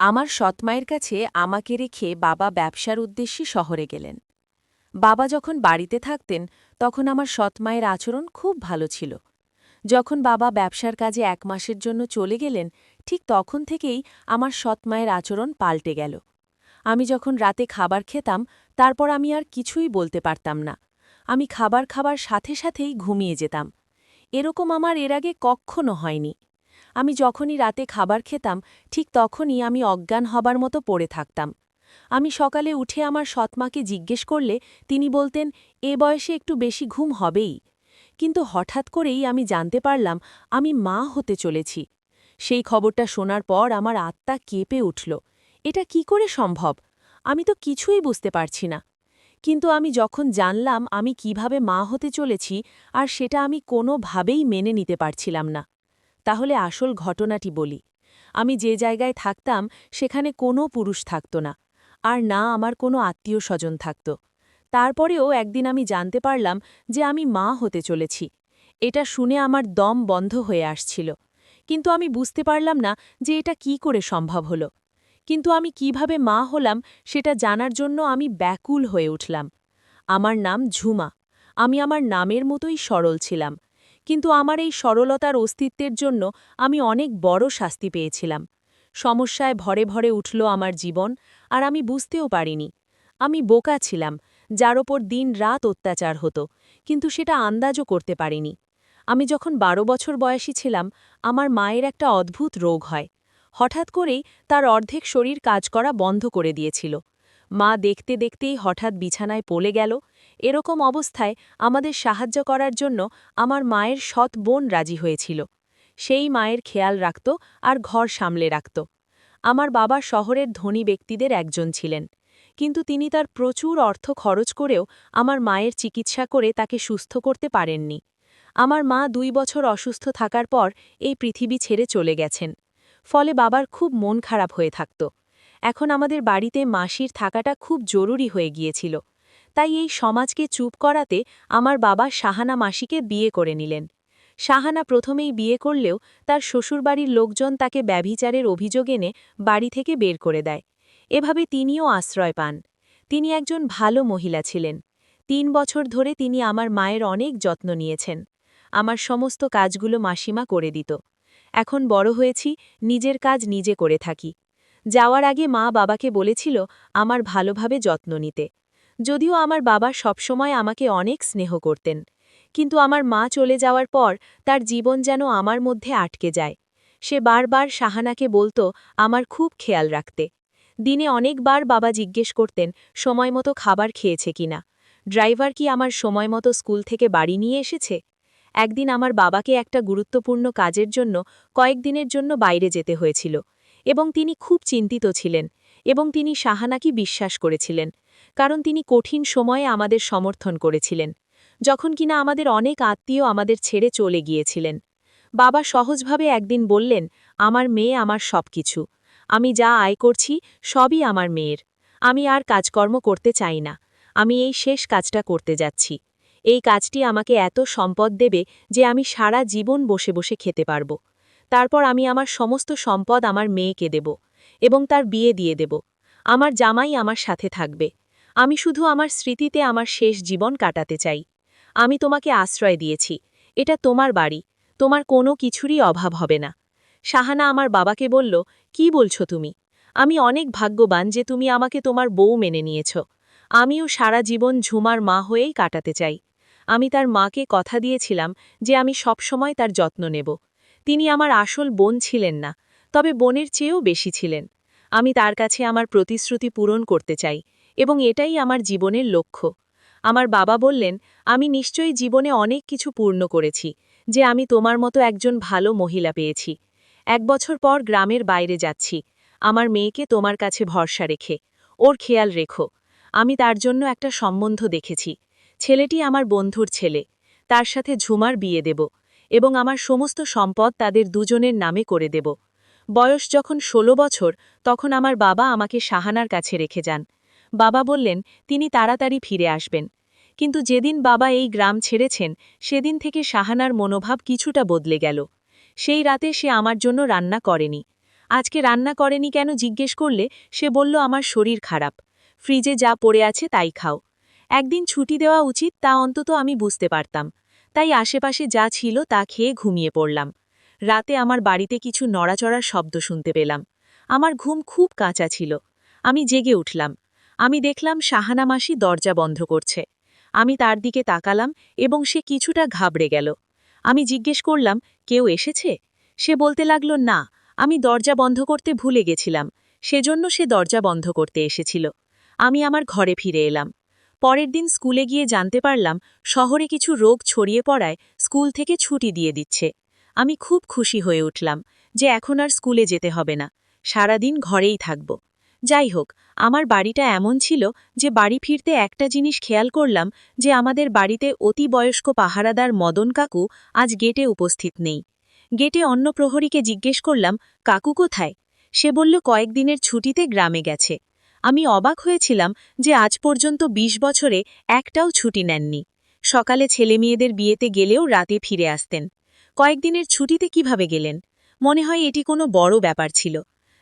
আমার সৎমায়ের কাছে আমাকে রেখে বাবা ব্যবসার উদ্দেশ্যে শহরে গেলেন। বাবা যখন বাড়িতে থাকতেন তখন আমার সৎমায়ের আচরণ খুব ভালো ছিল। যখন বাবা ব্যবসার কাজে 1 মাসের জন্য চলে গেলেন, ঠিক তখন থেকেই আমার সৎমায়ের আচরণ পাল্টে গেল। আমি যখন রাতে খাবার খেতাম, তারপর আমি আর কিছুই বলতে পারতাম না। আমি খাবার সাথে সাথেই ঘুমিয়ে যেতাম। এরকম আমার এর আগে কক্ষনো হয়নি। আমি যখনই রাতে খাবার খেতাম, ঠিক তখনই আমি অজ্ঞান হবার মতো পড়ে থাকতাম। আমি সকালে উঠে আমার সৎমাকে জিজ্ঞেস করলে তিনি বলতেন, এ বয়সে একটু বেশি ঘুম হবেই। কিন্তু হঠাৎ করেই আমি জানতে পারলাম আমি মা হতে চলেছি। সেই খবরটা শোনার পর আমার আত্মা কেঁপে উঠল। এটা কি করে সম্ভব? আমি তো কিছুই বুঝতে পারছি না। কিন্তু আমি যখন জানলাম আমি কিভাবে মা হতে চলেছি, আর সেটা আমি কোনোভাবেই মেনে নিতে পারছিলাম না। তাহলে আসল ঘটনাটি বলি। আমি যে জায়গায় থাকতাম সেখানে কোনো পুরুষ থাকত না, আর না আমার কোনো আত্মীয় স্বজন থাকত। তারপরেও একদিন আমি জানতে পারলাম যে আমি মা হতে চলেছি। এটা শুনে আমার দম বন্ধ হয়ে আসছিল। কিন্তু আমি বুঝতে পারলাম না যে এটা কি করে সম্ভব হলো। কিন্তু আমি কিভাবে মা হলাম সেটা জানার জন্য আমি ব্যাকুল হয়ে উঠলাম। আমার নাম ঝুমা। আমি আমার নামের মতোই সরল ছিলাম। কিন্তু আমার এই সরলতার অস্তিত্বের জন্য আমি অনেক বড় শাস্তি পেয়েছিলাম। সমস্যায় ভরে ভরে উঠল আমার জীবন, আর আমি বুঝতেও পারিনি। আমি বোকা ছিলাম, যার ওপর দিন রাত অত্যাচার হতো, কিন্তু সেটা আন্দাজও করতে পারিনি। আমি যখন 12 বছর বয়সী ছিলাম, আমার মায়ের একটা অদ্ভুত রোগ হয়। হঠাৎ করেই তার অর্ধেক শরীর কাজ করা বন্ধ করে দিয়েছিল। মা দেখতে দেখতেই হঠাৎ বিছানায় পড়ে গেল। এরকম অবস্থায় আমাদের সাহায্য করার জন্য আমার মায়ের সৎ বোন রাজি হয়েছিল। সেই মায়ের খেয়াল রাখত আর ঘর সামলে রাখত। আমার বাবা শহরের ধনী ব্যক্তিদের একজন ছিলেন, কিন্তু তিনি তার প্রচুর অর্থ খরচ করেও আমার মায়ের চিকিৎসা করে তাকে সুস্থ করতে পারেননি। আমার মা 2 বছর অসুস্থ থাকার পর এই পৃথিবী ছেড়ে চলে গেছেন। ফলে বাবার খুব মন খারাপ হয়ে থাকত। এখন আমাদের বাড়িতে মাসির থাকাটা খুব জরুরি হয়ে গিয়েছিল। তাই এই সমাজকে চুপ করাতে আমার বাবা শাহানা মাসিকে বিয়ে করে নিলেন। শাহানা প্রথমেই বিয়ে করলেও তার শ্বশুরবাড়ির লোকজন তাকে ব্যভিচারের অভিযোগ এনে বাড়ি থেকে বের করে দেয়। এভাবে তিনিও আশ্রয় পান। তিনি একজন ভালো মহিলা ছিলেন। 3 বছর ধরে তিনি আমার মায়ের অনেক যত্ন নিয়েছেন। আমার সমস্ত কাজগুলো মাসিমা করে দিত। এখন বড় হয়েছি, নিজের কাজ নিজে করে থাকি। যাওয়ার আগে মা বাবাকে বলেছিল আমার ভালোভাবে যত্ন নিতে। যদিও আমার বাবা সবসময় আমাকে অনেক স্নেহ করতেন, কিন্তু আমার মা চলে যাওয়ার পর তার জীবন যেন আমার মধ্যে আটকে যায়। সে বারবার শাহানাকে বলতো আমার খুব খেয়াল রাখতে। দিনে অনেকবার বাবা জিজ্ঞেস করতেন সময়মতো খাবার খেয়েছে কিনা, ড্রাইভার কি আমার সময়মতো স্কুল থেকে বাড়ি নিয়ে এসেছে। একদিন আমার বাবাকে একটা গুরুত্বপূর্ণ কাজের জন্য কয়েকদিনের জন্য বাইরে যেতে হয়েছিল, এবং তিনি খুব চিন্তিত ছিলেন, এবং তিনি শাহানাকে বিশ্বাস করেছিলেন, কারণ তিনি কঠিন সময়ে আমাদের সমর্থন করেছিলেন, যখন কিনা আমাদের অনেক আত্মীয় আমাদের ছেড়ে চলে গিয়েছিলেন। বাবা সহজভাবে একদিন বললেন, আমার মেয়ে আমার সবকিছু। আমি যা আয় করছি সবই আমার মেয়ের। আমি আর কাজকর্ম করতে চাই না। আমি এই শেষ কাজটা করতে যাচ্ছি। এই কাজটি আমাকে এত সম্পদ দেবে যে আমি সারা জীবন বসে বসে খেতে পারব। তারপর আমি আমার সমস্ত সম্পদ আমার মেয়েকে দেব, এবং তার বিয়ে দিয়ে দেব। আমার জামাই আমার সাথে থাকবে। আমি শুধু আমার স্মৃতিতে আমার শেষ জীবন কাটাতে চাই। আমি তোমাকে আশ্রয় দিয়েছি। এটা তোমার বাড়ি। তোমার কোনো কিছুরই অভাব হবে না। শাহানা আমার বাবাকে বলল, কি বলছো তুমি? আমি অনেক ভাগ্যবান যে তুমি আমাকে তোমার বউ মেনে নিয়েছ। আমিও সারা জীবন ঝুমার মা হয়েই কাটাতে চাই। আমি তার মাকে কথা দিয়েছিলাম যে আমি সবসময় তার যত্ন নেব। তিনি আমার আসল বোন ছিলেন না, তবে বোনের চেয়েও বেশি ছিলেন। আমি তার কাছে আমার প্রতিশ্রুতি পূরণ করতে চাই, এবং এটাই আমার জীবনের লক্ষ্য। আমার বাবা বললেন, আমি নিশ্চয়ই জীবনে অনেক কিছু পূর্ণ করেছি, যে আমি তোমার মতো একজন ভালো মহিলা পেয়েছি। 1 বছর পর গ্রামের বাইরে যাচ্ছি, আমার মেয়েকে তোমার কাছে ভরসা রেখে। ওর খেয়াল রেখো। আমি তার জন্য একটা সম্বন্ধ দেখেছি। ছেলেটি আমার বন্ধুর ছেলে। তার সাথে ঝুমার বিয়ে দেব, এবং আমার সমস্ত সম্পদ তাদের দুজনের নামে করে দেব। বয়স যখন 16 বছর, তখন আমার বাবা আমাকে শাহানার কাছে রেখে যান। বাবা বললেন তিনি তাড়াতাড়ি ফিরে আসবেন। কিন্তু যেদিন বাবা এই গ্রাম ছেড়েছেন, সেদিন থেকে শাহানার মনোভাব কিছুটা বদলে গেল। সেই রাতে সে আমার জন্য রান্না করেনি। আজকে রান্না করেনি কেন জিজ্ঞেস করলে সে বলল আমার শরীর খারাপ, ফ্রিজে যা পড়ে আছে তাই খাও। একদিন ছুটি দেওয়া উচিত তা অন্তত আমি বুঝতে পারতাম, তাই আশেপাশে যা ছিল তা খেয়ে ঘুমিয়ে পড়লাম। রাতে আমার বাড়িতে কিছু নড়াচড়ার শব্দ শুনতে পেলাম। আমার ঘুম খুব কাঁচা ছিল। আমি জেগে উঠলাম। আমি দেখলাম শাহানা মাসি দরজা বন্ধ করছে। আমি তার দিকে তাকালাম এবং সে কিছুটা ঘাবড়ে গেল। আমি জিজ্ঞেস করলাম, কেউ এসেছে? সে বলতে লাগল, না, আমি দরজা বন্ধ করতে ভুলে গেছিলাম, সেজন্য সে দরজা বন্ধ করতে এসেছিল। আমি আমার ঘরে ফিরে এলাম। পরের দিন স্কুলে গিয়ে জানতে পারলাম শহরে কিছু রোগ ছড়িয়ে পড়ায় স্কুল থেকে ছুটি দিয়ে দিচ্ছে। আমি খুব খুশি হয়ে উঠলাম যে এখন আর স্কুলে যেতে হবে না, সারাদিন ঘরেই থাকব। যাই হোক, আমার বাড়িটা এমন ছিল যে বাড়ি ফিরতে একটা জিনিস খেয়াল করলাম যে আমাদের বাড়িতে অতি বয়স্ক পাহারাদার মদন কাকু আজ গেটে উপস্থিত নেই। গেটে অন্য প্রহরীকে জিজ্ঞেস করলাম, কাকু কোথায়? সে বলল কয়েকদিনের ছুটিতে গ্রামে গেছে। আমি অবাক হয়েছিলাম যে আজ পর্যন্ত ২০ বছরে একটাও ছুটি নেননি। সকালে ছেলেমেয়েদের বিয়েতে গেলেও রাতে ফিরে আসতেন। কয়েকদিনের ছুটিতে কিভাবে গেলেন? মনে হয় এটি কোনো বড় ব্যাপার ছিল।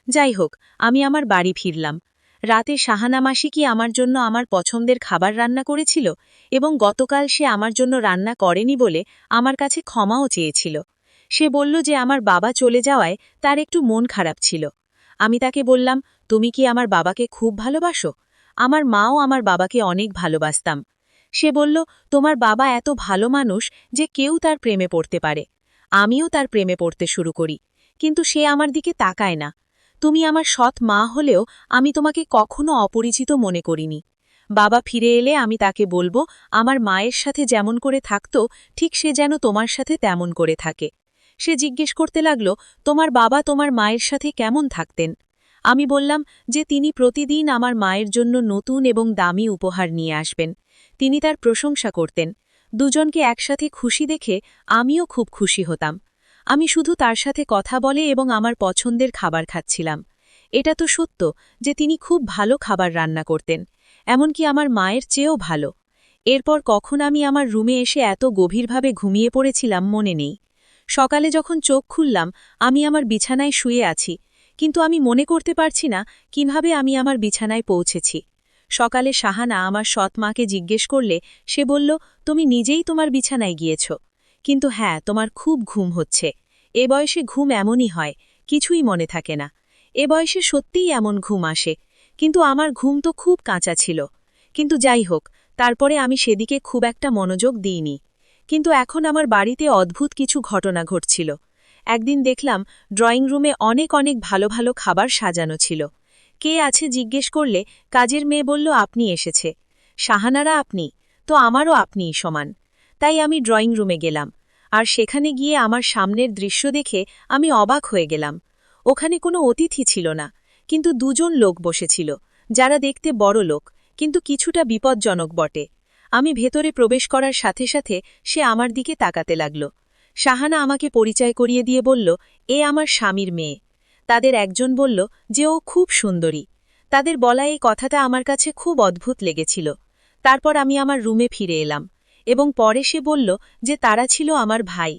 যাই হোক, আমি আমার বাড়ি ফিরলাম। রাতে শাহানা মাসি কি আমার জন্য আমার পছন্দের খাবার রান্না করেছিল এবং গতকাল সে আমার জন্য রান্না করেনি বলে আমার কাছে ক্ষমাও চেয়েছিল। সে বলল যে আমার বাবা চলে যাওয়ায় তার একটু মন খারাপ ছিল। আমি তাকে বললাম, তুমি কি আমার বাবাকে খুব ভালোবাসো? আমার মাও আমার বাবাকে অনেক ভালোবাসতাম। সে বলল, তোমার বাবা এত ভালো মানুষ যে কেউ তার প্রেমে পড়তে পারে। আমিও তার প্রেমে পড়তে শুরু করি, কিন্তু সে আমার দিকে তাকায় না। তুমি আমার সৎ মা হলেও আমি তোমাকে কখনো অপরিচিত মনে করিনি। বাবা ফিরে এলে আমি তাকে বলবো আমার মায়ের সাথে যেমন করে থাকতো ঠিক সে যেন তোমার সাথে তেমন করে থাকে। সে জিজ্ঞেস করতে লাগল, তোমার বাবা তোমার মায়ের সাথে কেমন থাকতেন? আমি বললাম যে তিনি প্রতিদিন আমার মায়ের জন্য নতুন এবং দামি উপহার নিয়ে আসবেন। তিনি তার প্রশংসা করতেন। দুজনকে একসাথে খুশি দেখে আমিও খুব খুশি হতাম। আমি শুধু তার সাথে কথা বলে এবং আমার পছন্দের খাবার খাচ্ছিলাম। এটা তো সত্য যে তিনি খুব ভালো খাবার রান্না করতেন, এমনকি আমার মায়ের চেয়েও ভালো। এরপর কখন আমি আমার রুমে এসে এত গভীরভাবে ঘুমিয়ে পড়েছিলাম মনে নেই। সকালে যখন চোখ খুললাম আমি আমার বিছানায় শুয়ে আছি, কিন্তু আমি মনে করতে পারছি না কিভাবে আমি আমার বিছানায় পৌঁছেছি। সকালে শাহানা আমার সৎ মাকে জিজ্ঞেস করলে সে বলল, তুমি নিজেই তোমার বিছানায় গিয়েছ। কিন্তু হ্যাঁ, তোমার খুব ঘুম হচ্ছে। এ বয়সে ঘুম এমনই হয়, কিছুই মনে থাকে না। এ বয়সে সত্যিই এমন ঘুম আসে, কিন্তু আমার ঘুম তো খুব কাঁচা ছিল। কিন্তু যাই হোক, তারপরে আমি সেদিকে খুব একটা মনোযোগ দিইনি। কিন্তু এখন আমার বাড়িতে অদ্ভুত কিছু ঘটনা ঘটছিল। একদিন দেখলাম ড্রয়িং রুমে অনেক অনেক ভালো ভালো খাবার সাজানো ছিল। কে আছে জিজ্ঞেস করলে কাজের মেয়ে বলল, আপনি এসেছে। শাহানারা আপনি, তো আমারও আপনিই সমান। তাই আমি ড্রয়িং রুমে গেলাম, আর সেখানে গিয়ে আমার সামনের দৃশ্য দেখে আমি অবাক হয়ে গেলাম। ওখানে কোনো অতিথি ছিল না, কিন্তু দুজন লোক বসেছিল, যারা দেখতে বড় লোক, কিন্তু কিছুটা বিপজ্জনক বটে। আমি ভেতরে প্রবেশ করার সাথে সাথে সে আমার দিকে তাকাতে লাগল। শাহানা আমাকে পরিচয় করিয়ে দিয়ে বলল, এ আমার স্বামীর মেয়ে। তাদের একজন বলল যে ও খুব সুন্দরী। তাদের বলা এই কথাটা আমার কাছে খুব অদ্ভুত লেগেছিল। তারপর আমি আমার রুমে ফিরে এলাম এবং পরে সে বলল যে তারা ছিল আমার ভাই।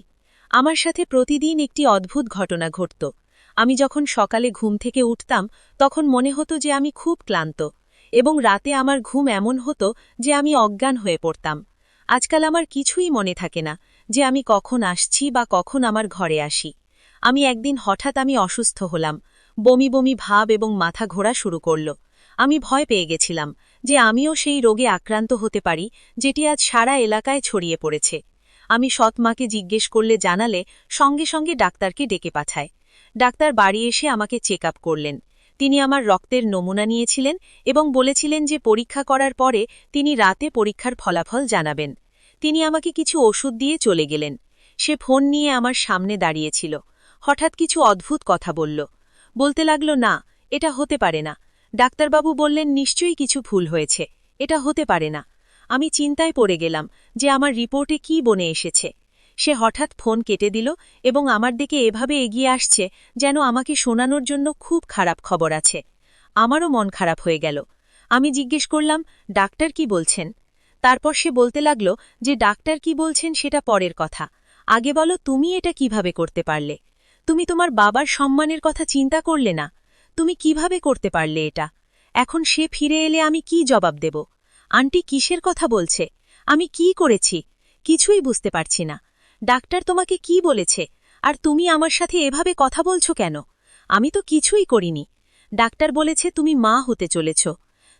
আমার সাথে প্রতিদিন একটি অদ্ভুত ঘটনা ঘটত। আমি যখন সকালে ঘুম থেকে উঠতাম তখন মনে হতো যে আমি খুব ক্লান্ত, এবং রাতে আমার ঘুম এমন হতো যে আমি অজ্ঞান হয়ে পড়তাম। আজকাল আমার কিছুই মনে থাকে না যে আমি কখন আসছি বা কখন আমার ঘরে আসি। একদিন হঠাৎ আমি অসুস্থ হলাম, বমি বমি ভাব এবং মাথা ঘোরা শুরু করল। আমি ভয় পেয়ে গেছিলাম যে আমিও সেই রোগে আক্রান্ত হতে পারি যেটি আজ সারা এলাকায় ছড়িয়ে পড়েছে। আমি সৎ মাকে জিজ্ঞেস করলে জানালে সঙ্গে সঙ্গে ডাক্তারকে ডেকে পাঠায়। ডাক্তার বাড়ি এসে আমাকে চেক আপ করলেন। তিনি আমার রক্তের নমুনা নিয়েছিলেন এবং বলেছিলেন যে পরীক্ষা করার পরে তিনি রাতে পরীক্ষার ফলাফল জানাবেন। তিনি আমাকে কিছু ওষুধ দিয়ে চলে গেলেন। সে ফোন নিয়ে আমার সামনে দাঁড়িয়েছিল। হঠাৎ কিছু অদ্ভুত কথা বলতে লাগল, না, এটা হতে পারে না। ডাক্তারবাবু বললেন, নিশ্চয়ই কিছু ভুল হয়েছে, এটা হতে পারে না। আমি চিন্তায় পড়ে গেলাম যে আমার রিপোর্টে কি বনে এসেছে। সে হঠাৎ ফোন কেটে দিল এবং আমার দিকে এভাবে এগিয়ে আসছে যেন আমাকে শোনানোর জন্য খুব খারাপ খবর আছে। আমারও মন খারাপ হয়ে গেল। আমি জিজ্ঞেস করলাম, ডাক্তার কি বলছেন? তারপর সে বলতে লাগল যে ডাক্তার কি বলছেন সেটা পরের কথা, আগে বলো তুমি এটা কিভাবে করতে পারলে। তুমি তোমার বাবার সম্মানের কথা চিন্তা করলে না। তুমি কিভাবে করতে পারলে এটা? এখন সে ফিরে এলে আমি কি জবাব দেব? আন্টি কিসের কথা বলছে? আমি কি করেছি? কিছুই বুঝতে পারছি না। ডাক্তার তোমাকে কি বলেছে? আর তুমি আমার সাথে এভাবে কথা বলছো কেন? আমি তো কিছুই করিনি। ডাক্তার বলেছে তুমি মা হতে চলেছ।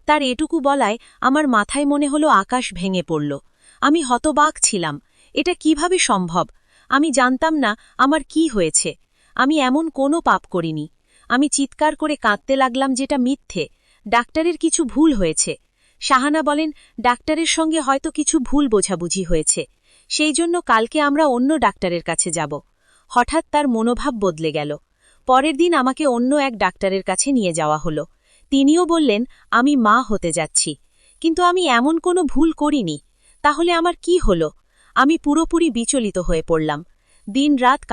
তার এটুকু বলায় আমার মাথায় মনে হলো আকাশ ভেঙে পড়ল। আমি হতবাক ছিলাম। এটা কিভাবে সম্ভব? আমি জানতাম না আমার কি হয়েছে। আমি এমন কোনো পাপ করিনি। আমি চিৎকার করে কাঁদতে লাগলাম, যেটা মিথ্যে। ডাক্তারের কিছু ভুল হয়েছে। শাহানা বলেন, ডাক্তারের সঙ্গে হয়তো কিছু ভুল বোঝাবুঝি হয়েছে। সেই জন্য কালকে আমরা অন্য ডাক্তারের কাছে যাব। হঠাৎ তার মনোভাব বদলে গেল। পরের দিন আমাকে অন্য এক ডাক্তারের কাছে নিয়ে যাওয়া হলো। তিনিও বললেন আমি মা হতে যাচ্ছি। কিন্তু আমি এমন কোনো ভুল করিনি। তাহলে আমার কি হলো? আমি পুরোপুরি বিচলিত হয়ে পড়লাম। দিন রাত